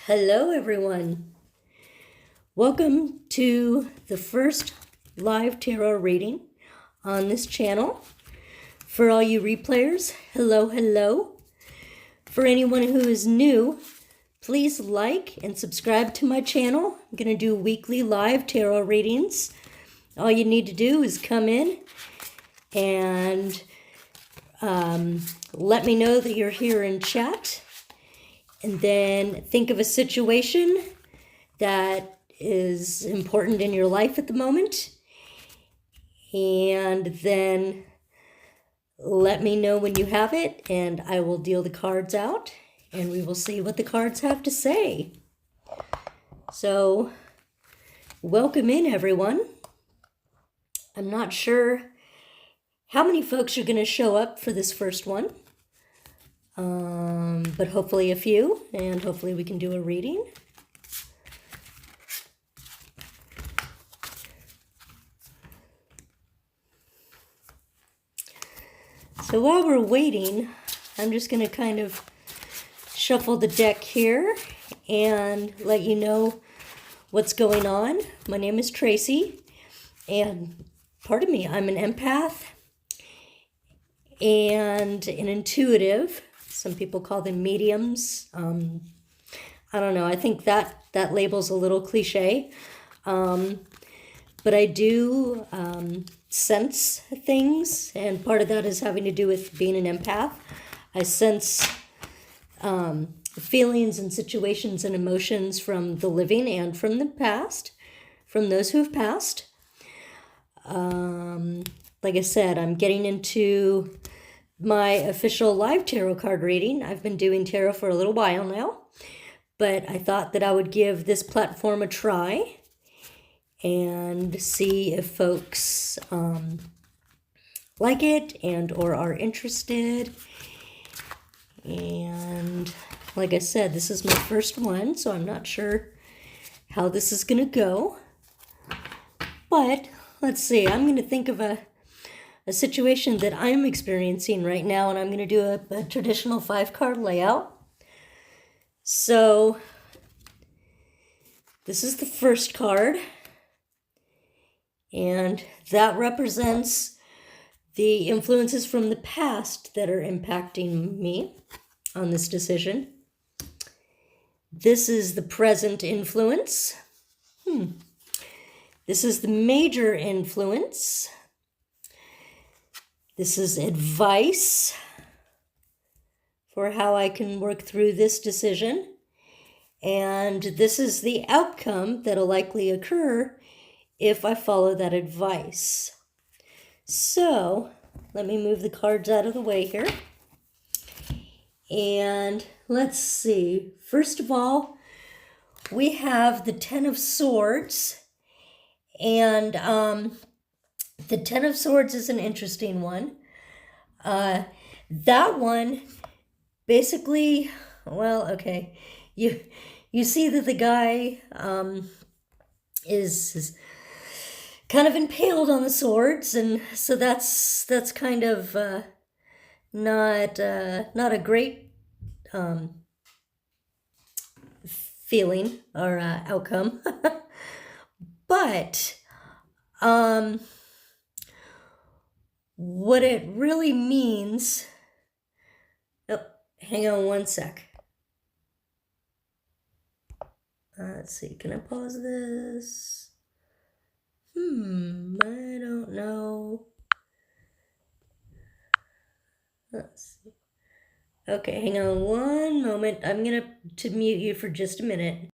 Hello, everyone. Welcome to the first live tarot reading on this channel. For all you replayers, hello, hello. For anyone who is new, please like and subscribe to my channel. I'm going to do weekly live tarot readings. All you need to do is come in and let me know that you're here in chat. And then think of a situation that is important in your life at the moment. And then let me know when you have it, and I will deal the cards out, and we will see what the cards have to say. So, welcome in, everyone. I'm not sure how many folks are going to show up for this first one. But hopefully a few, and hopefully we can do a reading. So while we're waiting, I'm just going to kind of shuffle the deck here and let you know what's going on. My name is Traci, and pardon me, I'm an empath and an intuitive. Some people call them mediums. I don't know. I think that label's a little cliche. But I do sense things, and part of that is having to do with being an empath. I sense feelings and situations and emotions from the living and from the past, from those who have passed. Like I said, I'm getting into my official live tarot card reading. I've been doing tarot for a little while now, but I thought that I would give this platform a try and see if folks like it and or are interested. And like I said, this is my first one, so I'm not sure how this is going to go. But let's see, I'm going to think of a situation that I'm experiencing right now, and I'm going to do a traditional 5-card layout. So this is the first card, and that represents the influences from the past that are impacting me on this decision. This is the present influence. This is the major influence. This is advice for how I can work through this decision. And this is the outcome that'll likely occur if I follow that advice. So, let me move the cards out of the way here. And let's see. First of all, we have the Ten of Swords. And the Ten of Swords is an interesting one. That one, basically, well, okay. You see that the guy is kind of impaled on the swords, and so that's kind of not a great feeling or outcome. But what it really means, oh, hang on one sec. Let's see, can I pause this? I don't know. Let's see. Okay, hang on one moment. I'm going to mute you for just a minute.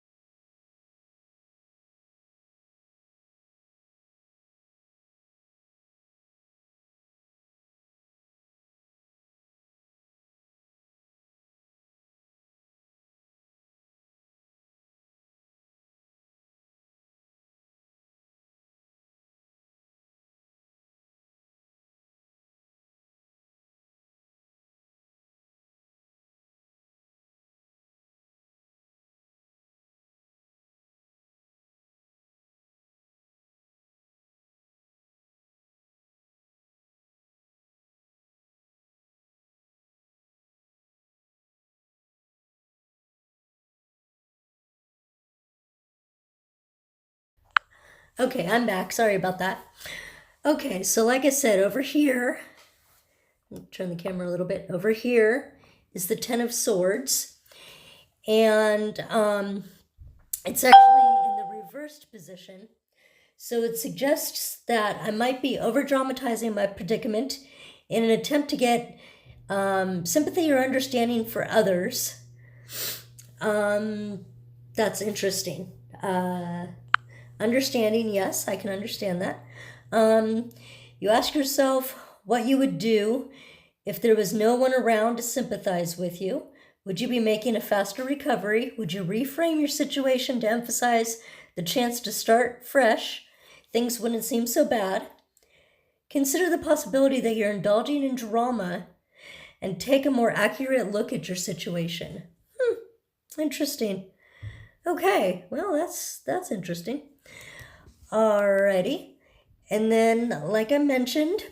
Okay, I'm back. Sorry about that. Okay, so like I said, over here, turn the camera a little bit. Over here is the Ten of Swords. And it's actually in the reversed position. So it suggests that I might be over-dramatizing my predicament in an attempt to get sympathy or understanding for others. That's interesting. Understanding, yes, I can understand that. You ask yourself what you would do if there was no one around to sympathize with you. Would you be making a faster recovery? Would you reframe your situation to emphasize the chance to start fresh? Things wouldn't seem so bad. Consider the possibility that you're indulging in drama and take a more accurate look at your situation. Interesting. Okay, well, that's interesting. Alrighty. And then, like I mentioned,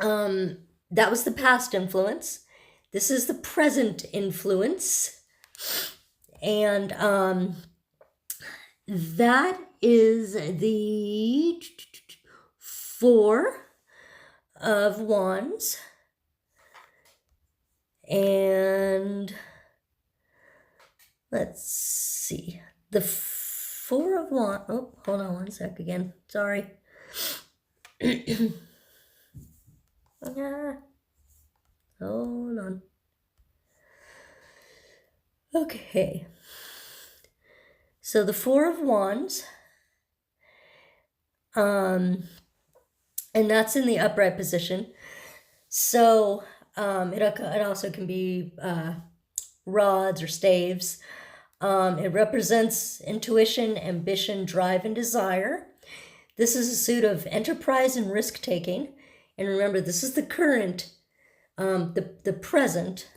that was the past influence. This is the present influence. And that is the Four of Wands. And let's see. The Four of Wands. Oh, hold on one sec again. Sorry. Hold on. Okay. So the Four of Wands. And that's in the upright position. So it also can be rods or staves. It represents intuition, ambition, drive, and desire. This is a suit of enterprise and risk-taking. And remember, this is the current, the present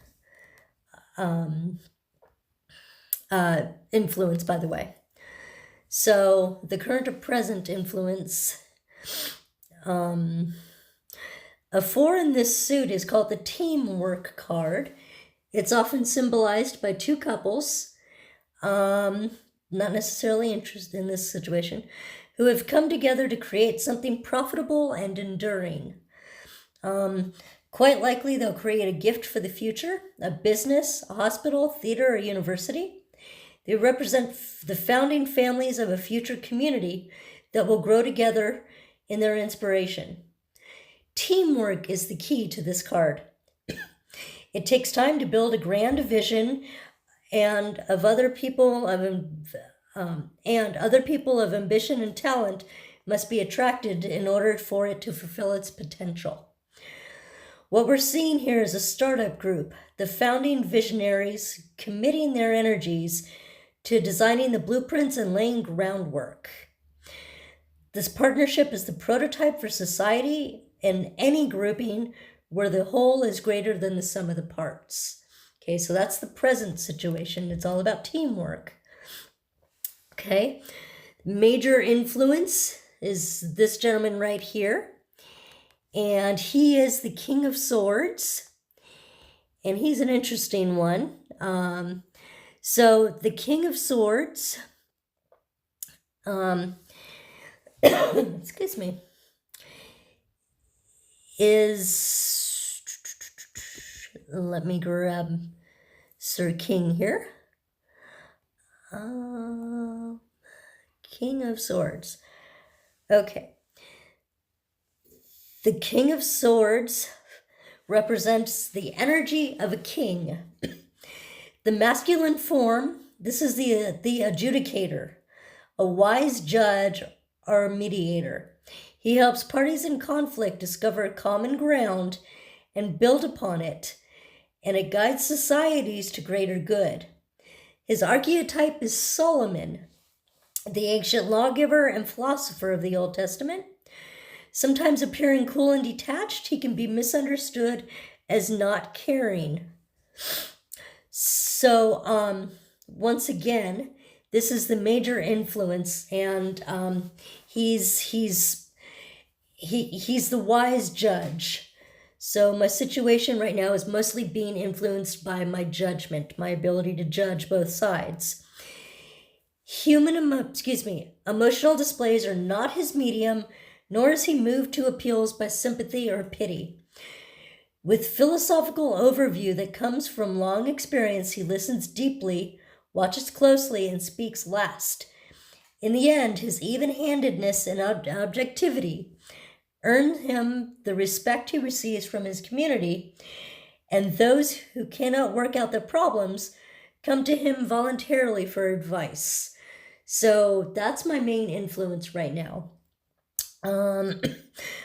influence, by the way. So the current or present influence, a four in this suit is called the teamwork card. It's often symbolized by two couples, not necessarily interested in this situation, who have come together to create something profitable and enduring. Quite likely they'll create a gift for the future, a business, a hospital, theater, or university. They represent the founding families of a future community that will grow together in their inspiration. Teamwork is the key to this card. It takes time to build a grand vision, and other people of ambition and talent must be attracted in order for it to fulfill its potential. What we're seeing here is a startup group, the founding visionaries committing their energies to designing the blueprints and laying groundwork. This partnership is the prototype for society and any grouping where the whole is greater than the sum of the parts. Okay, so that's the present situation. It's all about teamwork. Okay, major influence is this gentleman right here. And he is the King of Swords. And he's an interesting one. So the King of Swords, excuse me, is, let me grab Sir King here. King of Swords. Okay. The King of Swords represents the energy of a king. The masculine form, this is the adjudicator, a wise judge or mediator. He helps parties in conflict discover common ground and build upon it, and it guides societies to greater good. His archetype is Solomon, the ancient lawgiver and philosopher of the Old Testament. Sometimes appearing cool and detached, he can be misunderstood as not caring. So, once again, this is the major influence, and he's the wise judge. So my situation right now is mostly being influenced by my judgment, my ability to judge both sides. Emotional displays are not his medium, nor is he moved to appeals by sympathy or pity. With philosophical overview that comes from long experience, he listens deeply, watches closely, and speaks last. In the end, his even-handedness and objectivity earn him the respect he receives from his community, and those who cannot work out their problems come to him voluntarily for advice. So that's my main influence right now.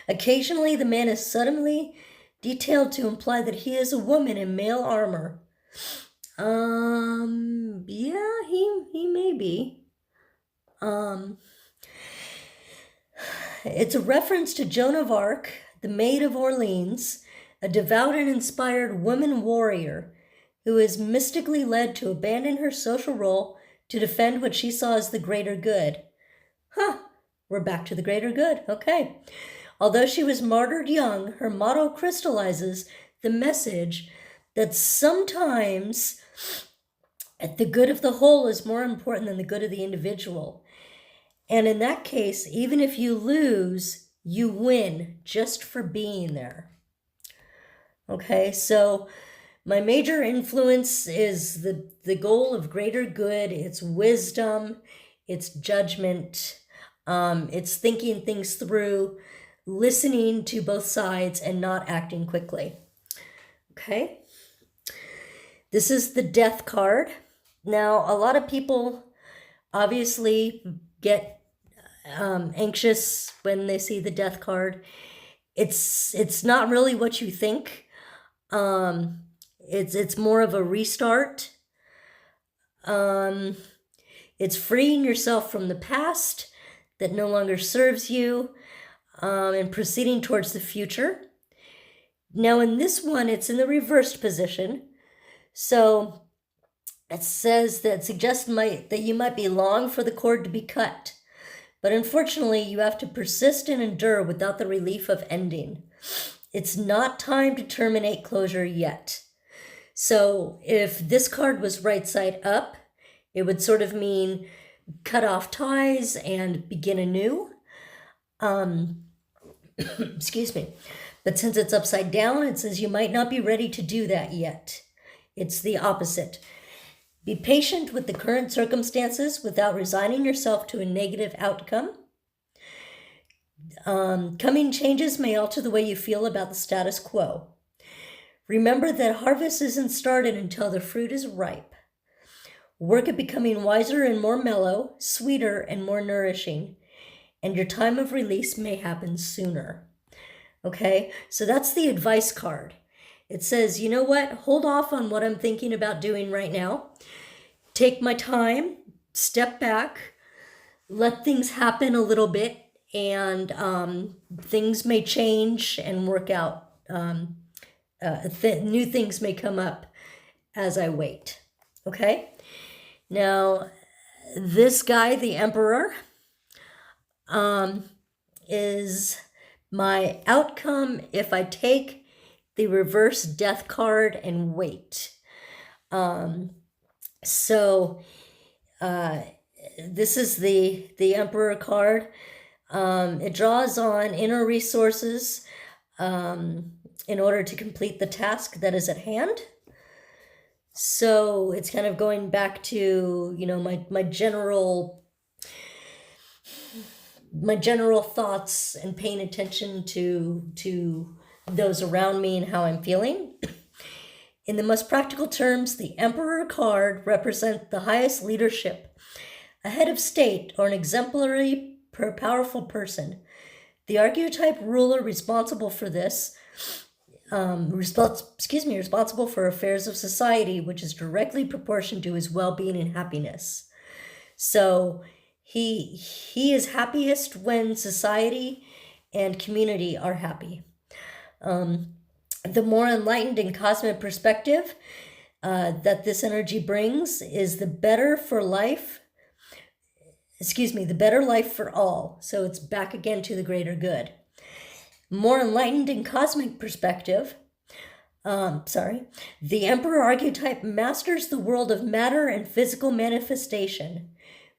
Occasionally, the man is suddenly detailed to imply that he is a woman in male armor. Yeah, he may be. It's a reference to Joan of Arc, the Maid of Orleans, a devout and inspired woman warrior who is mystically led to abandon her social role to defend what she saw as the greater good. We're back to the greater good. Okay. Although she was martyred young, her motto crystallizes the message that sometimes the good of the whole is more important than the good of the individual. And in that case, even if you lose, you win just for being there. Okay, so my major influence is the goal of greater good. It's wisdom, it's judgment, it's thinking things through, listening to both sides, and not acting quickly. Okay, this is the death card. Now, a lot of people obviously get anxious when they see the death card. It's not really what you think. It's more of a restart. It's freeing yourself from the past that no longer serves you, and proceeding towards the future. Now in this one, it's in the reversed position. So it says that suggests that you might be long for the cord to be cut. But unfortunately, you have to persist and endure without the relief of ending. It's not time to terminate closure yet. So if this card was right side up, it would sort of mean cut off ties and begin anew. Excuse me. But since it's upside down, it says you might not be ready to do that yet. It's the opposite. Be patient with the current circumstances without resigning yourself to a negative outcome. Coming changes may alter the way you feel about the status quo. Remember that harvest isn't started until the fruit is ripe. Work at becoming wiser and more mellow, sweeter and more nourishing, and your time of release may happen sooner. Okay, so that's the advice card. It says, you know what? Hold off on what I'm thinking about doing right now. Take my time, step back, let things happen a little bit, and things may change and work out. New things may come up as I wait. Okay? Now, this guy, the Emperor, is my outcome if I take the reverse death card and wait. So this is the Emperor card. It draws on inner resources in order to complete the task that is at hand. So it's kind of going back to, you know, my general thoughts and paying attention to those around me and how I'm feeling. In the most practical terms, the Emperor card represents the highest leadership, a head of state or an exemplary, powerful person. The archetype ruler responsible for this, responsible for affairs of society, which is directly proportioned to his well-being and happiness. So he is happiest when society and community are happy. The more enlightened and cosmic perspective that this energy brings is the better life for all. So it's back again to the greater good. More enlightened and cosmic perspective, the Emperor archetype masters the world of matter and physical manifestation,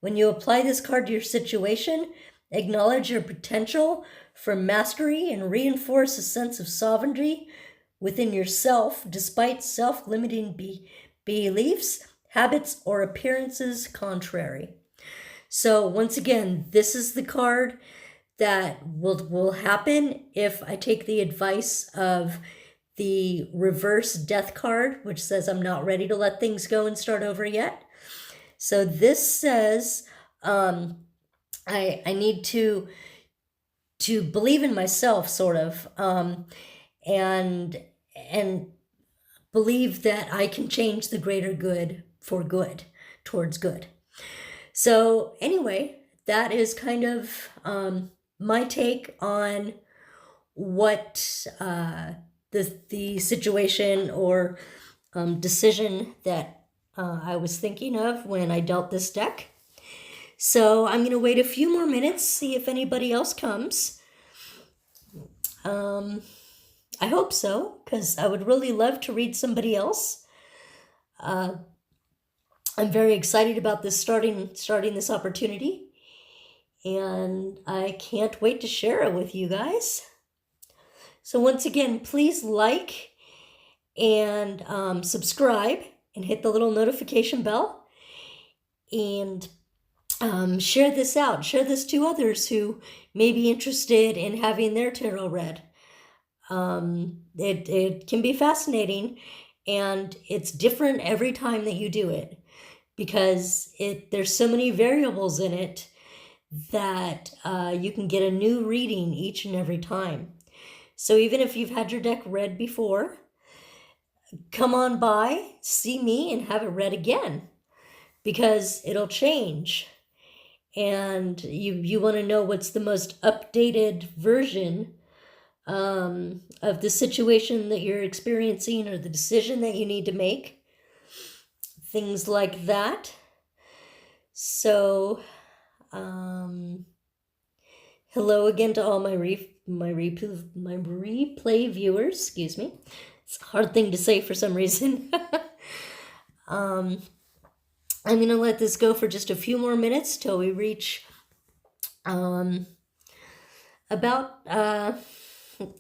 When you apply this card to your situation, acknowledge your potential for mastery and reinforce a sense of sovereignty within yourself despite self-limiting beliefs, habits, or appearances contrary. So once again, this is the card that will happen if I take the advice of the reverse death card, which says I'm not ready to let things go and start over yet. So this says I need to believe in myself, sort of, and believe that I can change the greater good for good, towards good. So anyway, that is kind of my take on what the situation or decision that I was thinking of when I dealt this deck. So I'm going to wait a few more minutes, see if anybody else comes. I hope so, because I would really love to read somebody else. I'm very excited about this starting this opportunity, and I can't wait to share it with you guys. So once again, please like and subscribe and hit the little notification bell, and share this out. Share this to others who may be interested in having their tarot read. It can be fascinating, and it's different every time that you do it, because there's so many variables in it that you can get a new reading each and every time. So even if you've had your deck read before, come on by, see me, and have it read again, because it'll change. And you want to know what's the most updated version of the situation that you're experiencing or the decision that you need to make. Things like that. So, hello again to all my replay viewers. Excuse me. It's a hard thing to say for some reason. I'm going to let this go for just a few more minutes till we reach about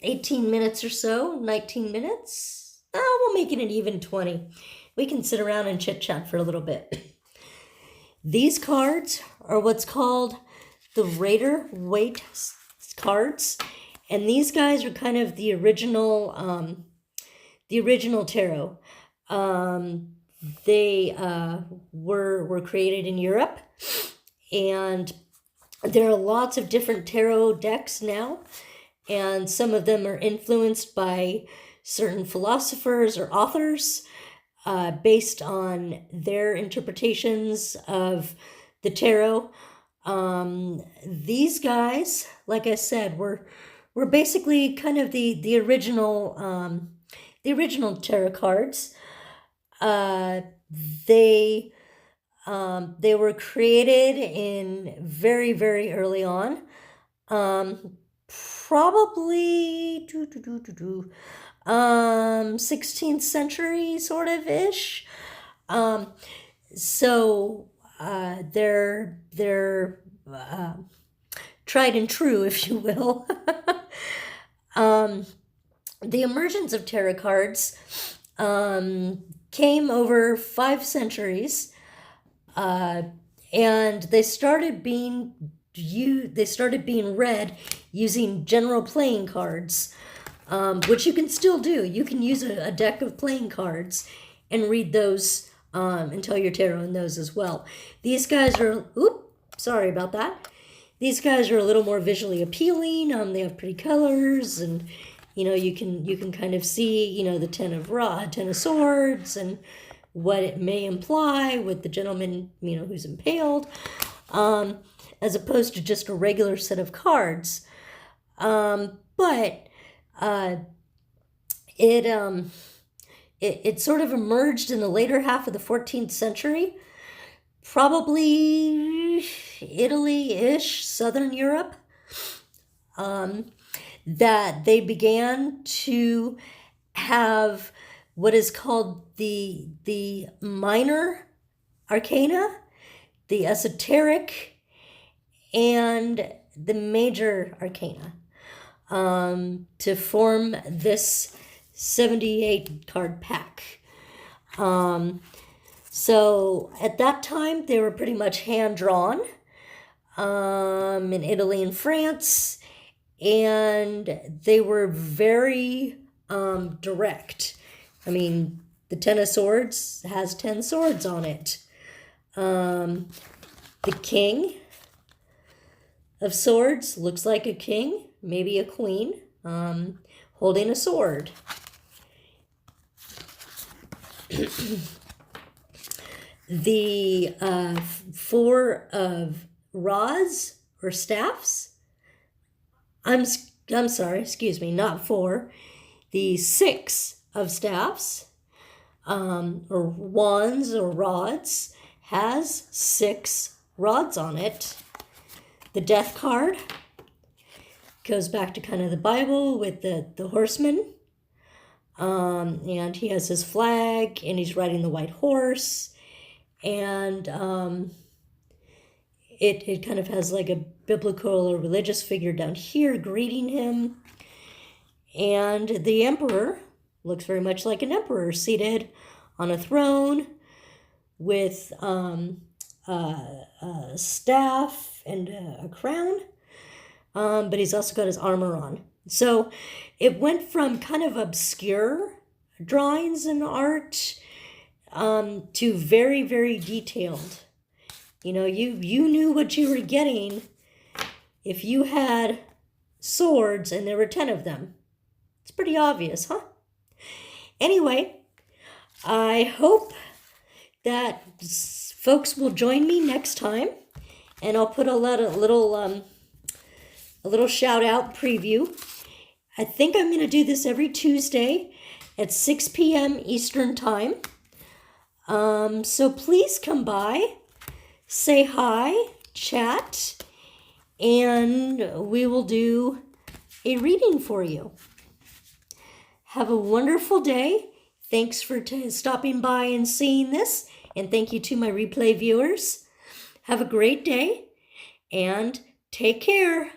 18 minutes or so, 19 minutes. We'll make it an even 20. We can sit around and chit-chat for a little bit. These cards are what's called the Rider-Waite cards, and these guys are kind of the original tarot. They were created in Europe, and there are lots of different tarot decks now, and some of them are influenced by certain philosophers or authors based on their interpretations of the tarot. These guys, like I said, were basically kind of the original tarot cards. They were created in very, very early on, probably 16th century sort of ish. So they're tried and true, if you will. The emergence of tarot cards came over 5 centuries, and they started being read using general playing cards, which you can still do. You can use a deck of playing cards and read those and tell your tarot in those as well. These guys are, sorry about that. These guys are a little more visually appealing. They have pretty colors, and you can kind of see the Ten of Swords and what it may imply with the gentleman who's impaled, as opposed to just a regular set of cards. But it sort of emerged in the later half of the 14th century, probably Italy-ish, Southern Europe, that they began to have what is called the minor arcana, the esoteric and the major arcana to form this 78 card pack. So at that time, they were pretty much hand-drawn in Italy and France, and they were very direct. I mean, the Ten of Swords has 10 swords on it. The King of Swords looks like a king, maybe a queen, holding a sword. The Four of Rods or staffs. I'm sorry, excuse me, not four. The Six of Staffs, or wands or rods, has 6 rods on it. The Death card goes back to kind of the Bible with the horseman. And he has his flag, and he's riding the white horse. And it kind of has like a biblical or religious figure down here greeting him. And the emperor looks very much like an emperor seated on a throne with a staff and a crown. But he's also got his armor on. So it went from kind of obscure drawings and art to very, very detailed. You know, you knew what you were getting if you had swords and there were 10 of them. It's pretty obvious, huh? Anyway, I hope that folks will join me next time, and I'll put a little shout out preview. I think I'm going to do this every Tuesday at 6 p.m. Eastern Time. So please come by, say hi, chat, and we will do a reading for you. Have a wonderful day. Thanks for stopping by and seeing this, and thank you to my replay viewers. Have a great day, and take care.